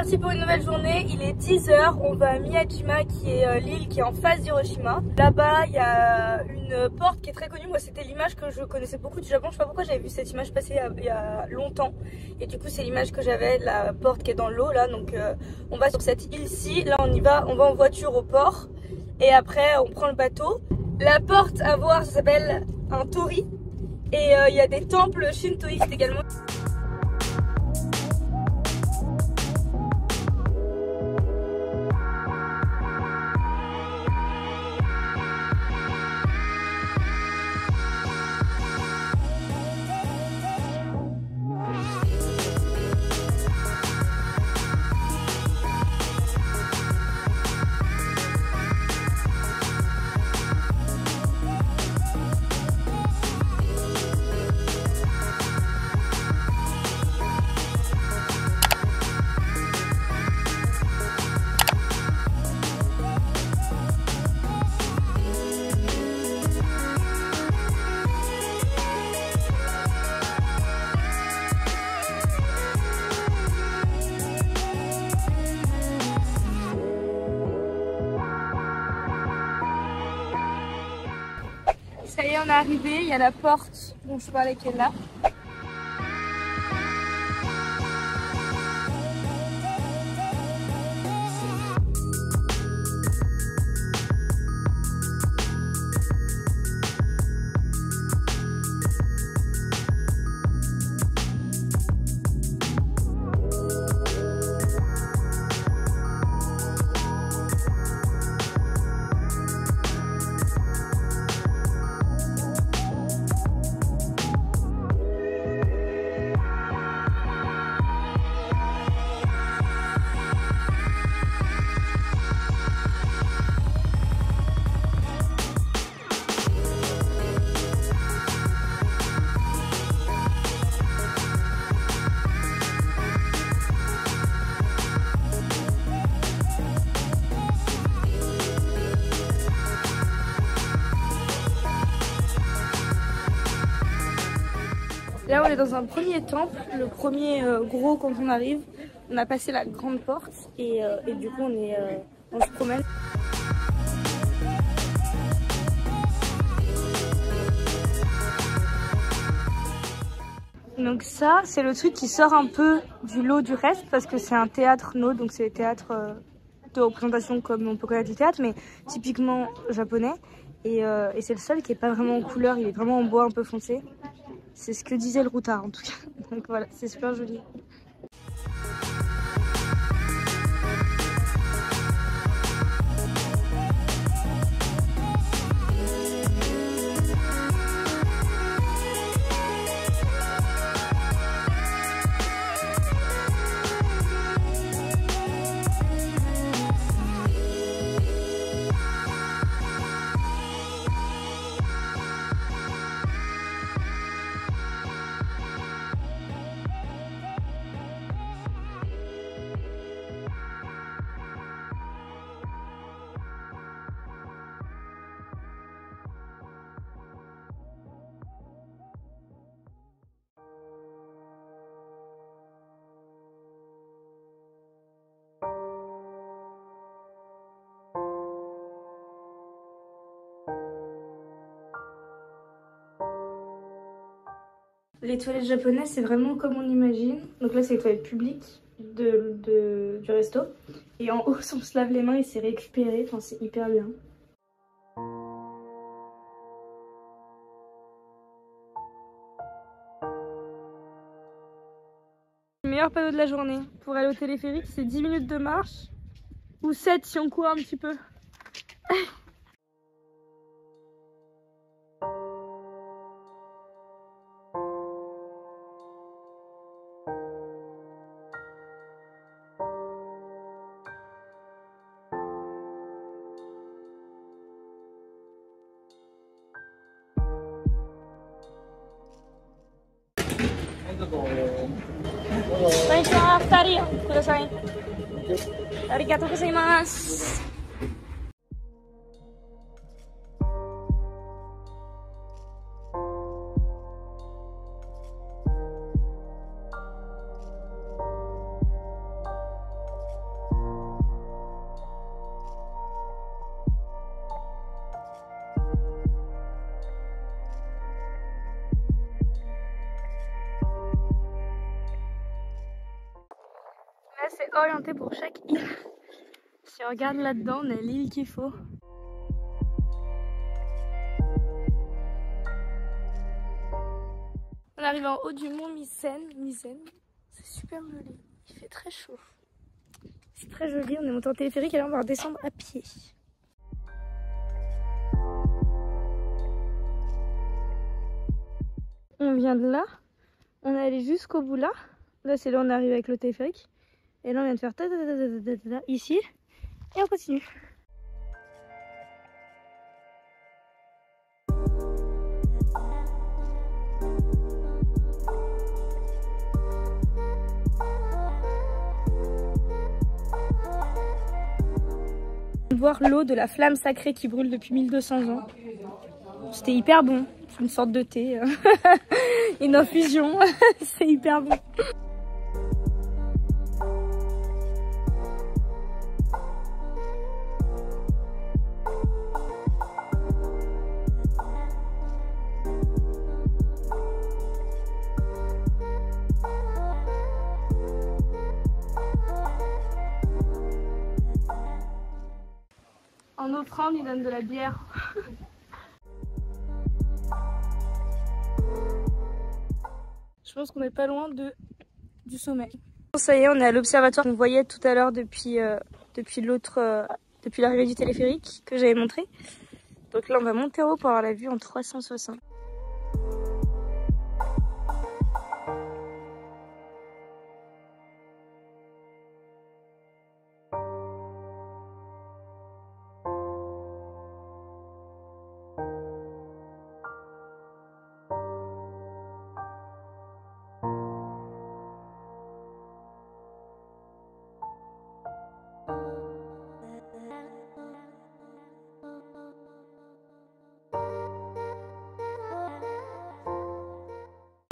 parti pour une nouvelle journée, il est 10 h, on va à Miyajima qui est l'île qui est en face d'Hiroshima. Là-bas il y a une porte qui est très connue, moi c'était l'image que je connaissais beaucoup du Japon, je sais pas pourquoi j'avais vu cette image passer il y a longtemps. Et du coup c'est l'image que j'avais, la porte qui est dans l'eau là, donc on va sur cette île-ci, là on va en voiture au port et après on prend le bateau. La porte à voir ça s'appelle un tori et il y a des temples shintoïstes également. Ça y est, on est arrivé, il y a la porte dont je parlais qui est là. Là on est dans un premier temple, le premier gros quand on arrive. On a passé la grande porte et du coup on se promène. Donc ça c'est le truc qui sort un peu du lot du reste parce que c'est un théâtre no, donc c'est le théâtre de représentation comme on peut connaître du théâtre mais typiquement japonais et c'est le seul qui est pas vraiment en couleur, il est vraiment en bois un peu foncé. C'est ce que disait le routard en tout cas. Donc voilà, c'est super joli. Les toilettes japonaises, c'est vraiment comme on imagine. Donc là, c'est les toilettes publiques du resto. Et en haut, on se lave les mains et c'est récupéré. Enfin, c'est hyper bien. Le meilleur panneau de la journée pour aller au téléphérique, c'est 10 minutes de marche. Ou 7 si on court un petit peu. Konnichiwa, 2人ください。ありがとうございます。orienté pour chaque île. Si on regarde là-dedans, on a l'île qu'il faut. On arrive en haut du mont Mycène. C'est super joli. Il fait très chaud. C'est très joli. On est monté en téléphérique et là on va redescendre à pied. On vient de là. On est allé jusqu'au bout là. Là c'est là où on arrive avec le téléphérique. Et là on vient de faire ici. Et on continue. Boire l'eau de la flamme sacrée qui brûle depuis 1200 ans. C'était hyper bon. C'est une sorte de thé. Une infusion. C'est hyper bon. En offrande, ils donnent de la bière. Je pense qu'on n'est pas loin du sommet. Ça y est, on est à l'observatoire qu'on voyait tout à l'heure depuis l'arrivée du téléphérique que j'avais montré. Donc là, on va monter en haut pour avoir la vue en 360.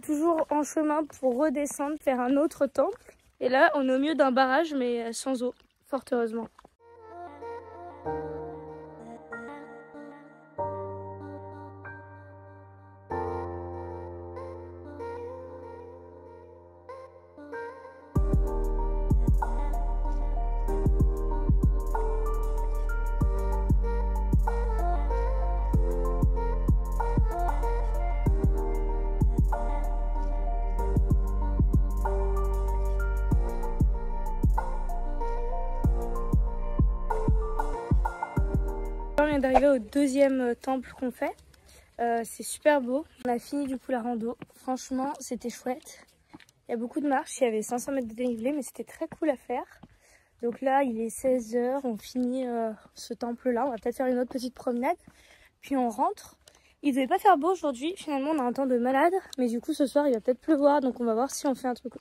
Toujours en chemin pour redescendre, faire un autre temple. Et là, on est au milieu d'un barrage, mais sans eau, fort heureusement. On vient d'arriver au deuxième temple qu'on fait. C'est super beau. On a fini du coup la rando. Franchement, c'était chouette. Il y a beaucoup de marches. Il y avait 500 mètres de dénivelé, mais c'était très cool à faire. Donc là, il est 16 h. On finit ce temple-là. On va peut-être faire une autre petite promenade. Puis on rentre. Il devait pas faire beau aujourd'hui. Finalement, on a un temps de malade. Mais du coup, ce soir, il va peut-être pleuvoir. Donc on va voir si on fait un truc.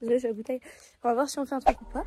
Désolée, c'est la bouteille. On va voir si on fait un truc ou pas.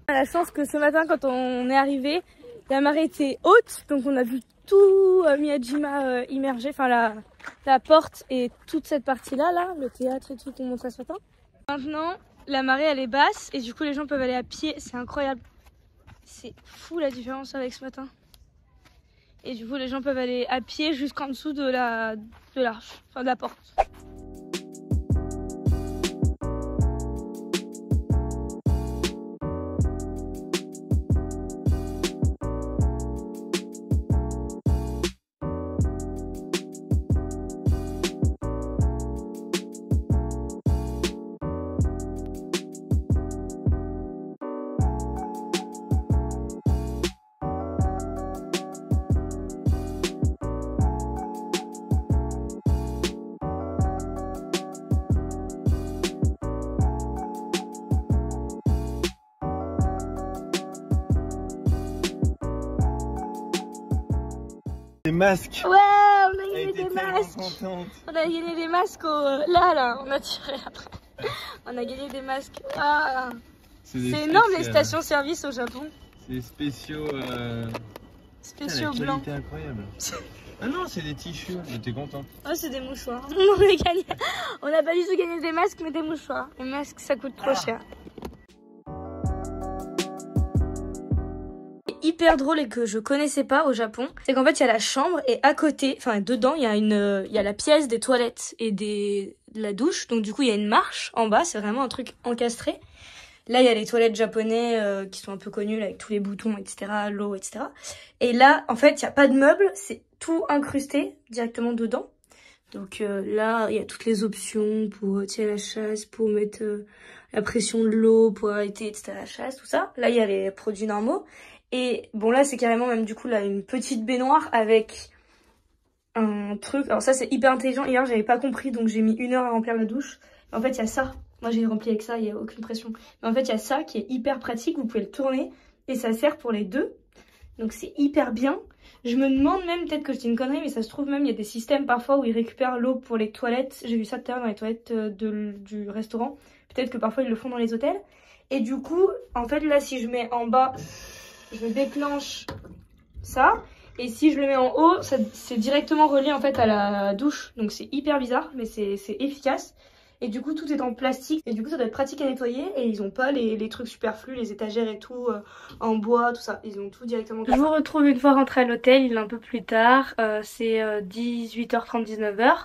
On a la chance que ce matin, quand on est arrivé, la marée était haute, donc on a vu tout Miyajima immergé, enfin la porte et toute cette partie-là, là, le théâtre et tout qu'on montrait ce matin. Maintenant, la marée elle est basse et du coup les gens peuvent aller à pied, c'est incroyable. C'est fou la différence avec ce matin. Et du coup les gens peuvent aller à pied jusqu'en dessous de l'arche, enfin de la porte. Des masques. Ouais, on a gagné des masques. On a gagné des masques là, on a tiré après. On a gagné des masques. Ah. C'est énorme les stations-service au Japon. C'est des spéciaux. Spéciaux la blancs. C'est incroyable. Ah non, c'est des t-shirts, j'étais contente. Oh, c'est des mouchoirs. On a gagné. On n'a pas du tout gagné des masques, mais des mouchoirs. Les masques, ça coûte trop cher. Hyper drôle et que je connaissais pas au Japon, c'est qu'en fait il y a la chambre et à côté, enfin dedans il y a la pièce des toilettes et de la douche, donc du coup il y a une marche en bas, c'est vraiment un truc encastré. Là il y a les toilettes japonais qui sont un peu connus là, avec tous les boutons etc, l'eau etc. Et là en fait il y a pas de meubles, c'est tout incrusté directement dedans. Donc là il y a toutes les options pour tirer la chasse, pour mettre la pression de l'eau, pour arrêter etc la chasse, tout ça. Là il y a les produits normaux. Et bon là c'est carrément même du coup là une petite baignoire avec un truc. Alors ça c'est hyper intelligent, hier j'avais pas compris donc j'ai mis 1 heure à remplir la douche. Mais en fait il y a ça, moi j'ai rempli avec ça, il n'y a aucune pression. Mais en fait il y a ça qui est hyper pratique, vous pouvez le tourner et ça sert pour les deux. Donc c'est hyper bien. Je me demande même, peut-être que je dis une connerie, mais ça se trouve même il y a des systèmes parfois où ils récupèrent l'eau pour les toilettes. J'ai vu ça tout à l'heure dans les toilettes du restaurant. Peut-être que parfois ils le font dans les hôtels. Et du coup en fait là si je mets en bas, je déclenche ça et si je le mets en haut, c'est directement relié en fait à la douche. Donc c'est hyper bizarre mais c'est efficace. Et du coup tout est en plastique et du coup ça doit être pratique à nettoyer et ils ont pas les trucs superflus, les étagères et tout en bois, tout ça. Ils ont tout directement. Je vous retrouve une fois rentrée à l'hôtel, il est un peu plus tard, c'est 18h30, 19h.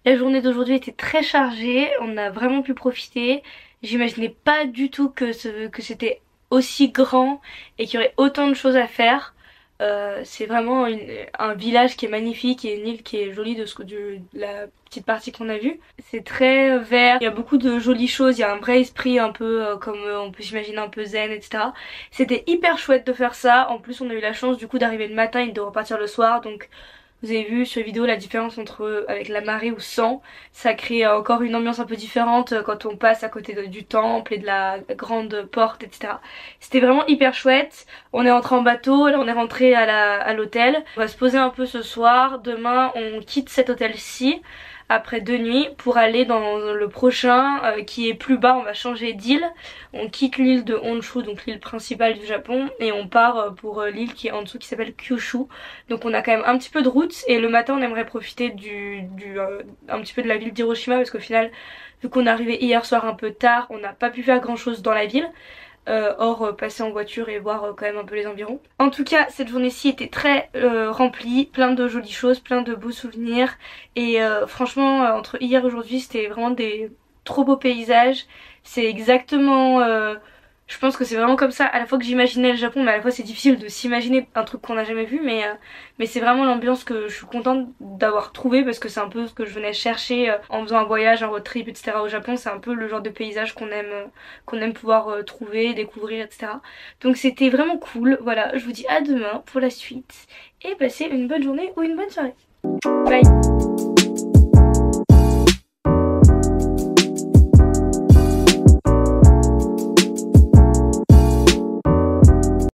La journée d'aujourd'hui était très chargée, on a vraiment pu profiter. J'imaginais pas du tout que c'était aussi grand et qu'il y aurait autant de choses à faire. C'est vraiment un village qui est magnifique et une île qui est jolie de la petite partie qu'on a vue. C'est très vert, il y a beaucoup de jolies choses, il y a un vrai esprit un peu comme on peut s'imaginer un peu zen etc. C'était hyper chouette de faire ça, en plus on a eu la chance du coup d'arriver le matin et de repartir le soir, donc vous avez vu sur la vidéo la différence entre avec la marée ou sans. Ça crée encore une ambiance un peu différente quand on passe à côté du temple et de la grande porte etc. C'était vraiment hyper chouette. On est rentré en bateau, là on est rentré à l'hôtel. On va se poser un peu ce soir. Demain on quitte cet hôtel-ci après 2 nuits pour aller dans le prochain qui est plus bas. On va changer d'île, on quitte l'île de Honshu, donc l'île principale du Japon, et on part pour l'île qui est en dessous qui s'appelle Kyushu. Donc on a quand même un petit peu de route et le matin on aimerait profiter un petit peu de la ville d'Hiroshima parce qu'au final vu qu'on est arrivé hier soir un peu tard on n'a pas pu faire grand chose dans la ville. Hors passer en voiture et voir quand même un peu les environs. En tout cas cette journée-ci était très remplie, plein de jolies choses, plein de beaux souvenirs et franchement entre hier et aujourd'hui c'était vraiment des trop beaux paysages. C'est exactement je pense que c'est vraiment comme ça à la fois que j'imaginais le Japon, mais à la fois c'est difficile de s'imaginer un truc qu'on n'a jamais vu, mais c'est vraiment l'ambiance que je suis contente d'avoir trouvé parce que c'est un peu ce que je venais chercher en faisant un voyage, un road trip etc. au Japon. C'est un peu le genre de paysage qu'on aime pouvoir trouver, découvrir etc. Donc c'était vraiment cool. Voilà, je vous dis à demain pour la suite et passez une bonne journée ou une bonne soirée. Bye.